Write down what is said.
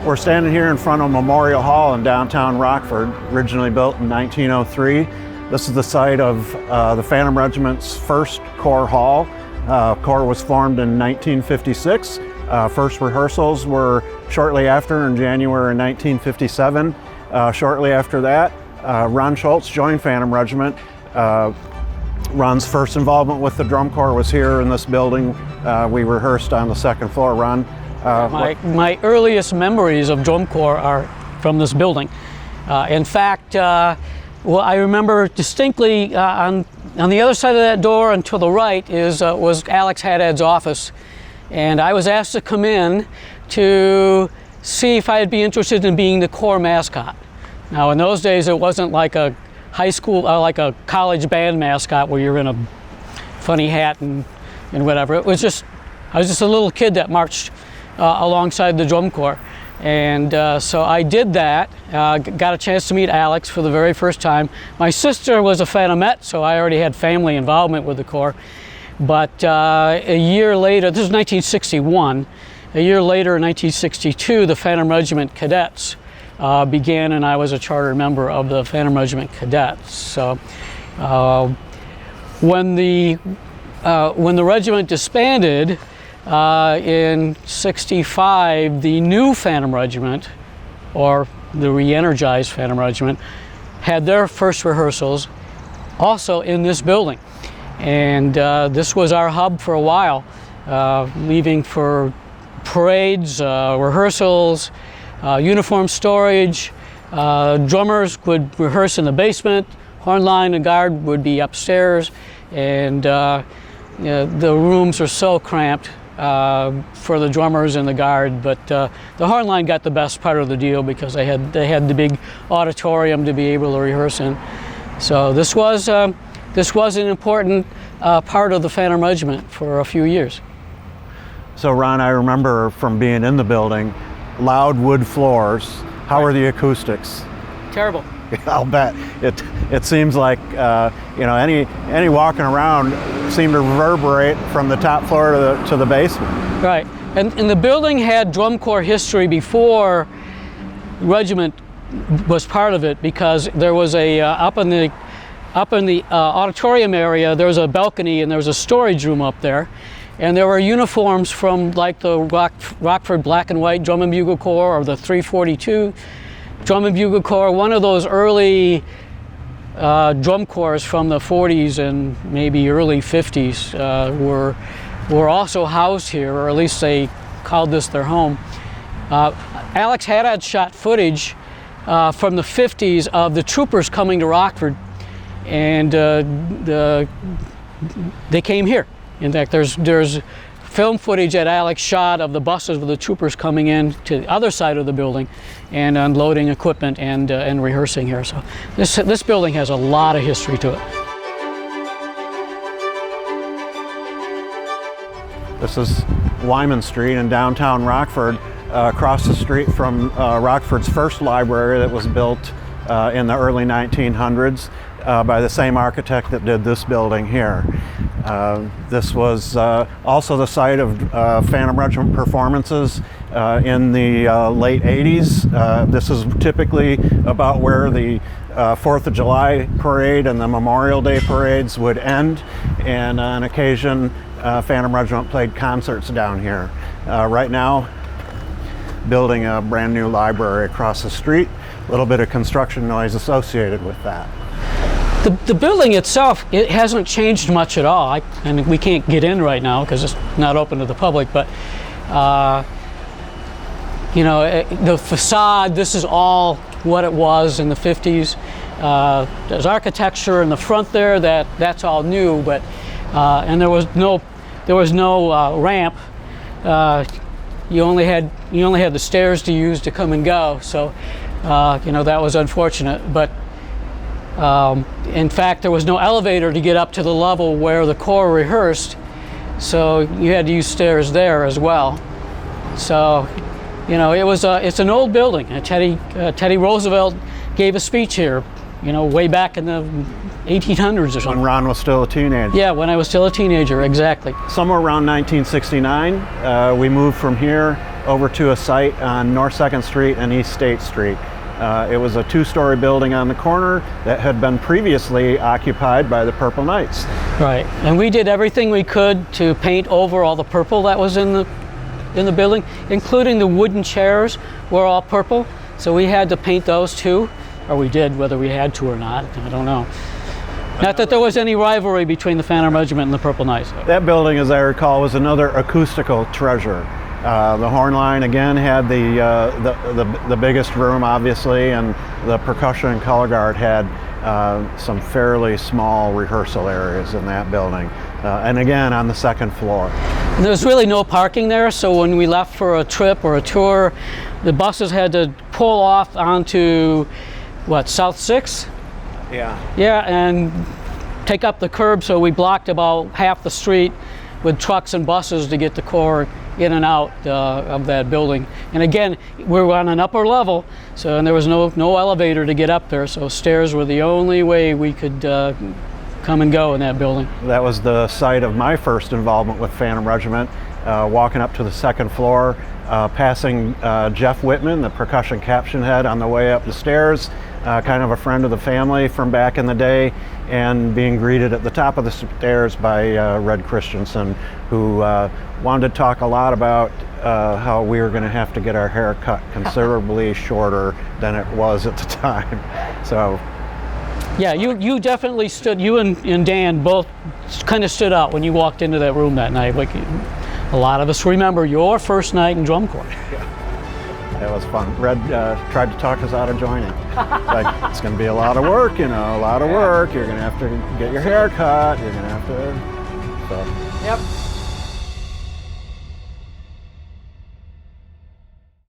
We're standing here in front of Memorial Hall in downtown Rockford, originally built in 1903. This is the site of the Phantom Regiment's first Corps Hall. Corps was formed in 1956. First rehearsals were shortly after in January 1957. Shortly after that, Ron Schultz joined Phantom Regiment. Ron's first involvement with the drum corps was here in this building. We rehearsed on the second floor. Ron? My earliest memories of drum corps are from this building. In fact, well, I remember distinctly on the other side of that door and to the right was Alex Haddad's office. And I was asked to come in to see if I'd be interested in being the corps mascot. Now, in those days, it wasn't like a high school, like a college band mascot where you're in a funny hat and whatever. It was just, I was just a little kid that marched alongside the drum corps. And so I did that, got a chance to meet Alex for the very first time. My sister was a Phantomette, so I already had family involvement with the corps. But a year later, this was 1961, a year later in 1962, the Phantom Regiment Cadets began, and I was a charter member of the Phantom Regiment Cadets. So when the regiment disbanded in '65, the new Phantom Regiment, or the re-energized Phantom Regiment, had their first rehearsals also in this building. And this was our hub for a while, leaving for parades, rehearsals, uniform storage. Drummers would rehearse in the basement, horn line and guard would be upstairs, and the rooms are so cramped for the drummers and the guard, but the horn line got the best part of the deal because they had the big auditorium to be able to rehearse in. So this was an important part of the Phantom Regiment for a few years. So Ron, I remember from being in the building, loud wood floors. How are the acoustics? Terrible. I'll bet. It seems like any walking around seemed to reverberate from the top floor to the basement. Right, and the building had drum corps history before the regiment was part of it, because there was a up in the auditorium area, there was a balcony and there was a storage room up there. And there were uniforms from like the Rockford Black and White Drum and Bugle Corps or the 342 Drum and Bugle Corps, one of those early drum corps from the 40s and maybe early 50s were also housed here, or at least they called this their home. Alex Haddad shot footage from the 50s of the troopers coming to Rockford, and they came here. In fact, there's film footage that Alex shot of the buses with the troopers coming in to the other side of the building and unloading equipment and rehearsing here. So this building has a lot of history to it. This is Wyman Street in downtown Rockford, across the street from Rockford's first library that was built in the early 1900s by the same architect that did this building here. This was also the site of Phantom Regiment performances in the late 80s. This is typically about where the 4th of July parade and the Memorial Day parades would end, and on occasion Phantom Regiment played concerts down here. Right now, building a brand new library across the street, a little bit of construction noise associated with that. The building itself, it hasn't changed much at all. And we can't get in right now because it's not open to the public, but the facade, this is all what it was in the 50s. There's architecture in the front there that's all new, but and there was no ramp. You only had the stairs to use to come and go, so that was unfortunate. But in fact, there was no elevator to get up to the level where the corps rehearsed, so you had to use stairs there as well. So, it's an old building. Teddy Roosevelt gave a speech here, way back in the 1800s or something. When Ron was still a teenager. Yeah, when I was still a teenager, exactly. Somewhere around 1969, we moved from here over to a site on North 2nd Street and East State Street. It was a 2-story building on the corner that had been previously occupied by the Purple Knights. Right, and we did everything we could to paint over all the purple that was in the building, including the wooden chairs were all purple, so we had to paint those too, or we did, whether we had to or not, I don't know. Not that there was any rivalry between the Phantom Regiment and the Purple Knights. That building, as I recall, was another acoustical treasure. The horn line again had the biggest room, obviously, and the percussion and color guard had some fairly small rehearsal areas in that building, and again on the 2nd floor. And there was really no parking there, so when we left for a trip or a tour, the buses had to pull off onto South 6? Yeah. Yeah, and take up the curb, so we blocked about half the street with trucks and buses to get the Corps in and out of that building. And again, we were on an upper level, and there was no elevator to get up there, so stairs were the only way we could come and go in that building. That was the site of my first involvement with Phantom Regiment, walking up to the 2nd floor, passing Jeff Whitman, the percussion caption head, on the way up the stairs, kind of a friend of the family from back in the day, and being greeted at the top of the stairs by Red Christensen, who wanted to talk a lot about how we were going to have to get our hair cut considerably shorter than it was at the time. So, yeah, you definitely stood, you and Dan both kind of stood out when you walked into that room that night. Like, a lot of us remember your first night in drum corps. It was fun. Red tried to talk us out of joining. Like, it's going to be a lot of work, a lot of work. You're going to have to get your hair cut. You're going to have to, so. Yep.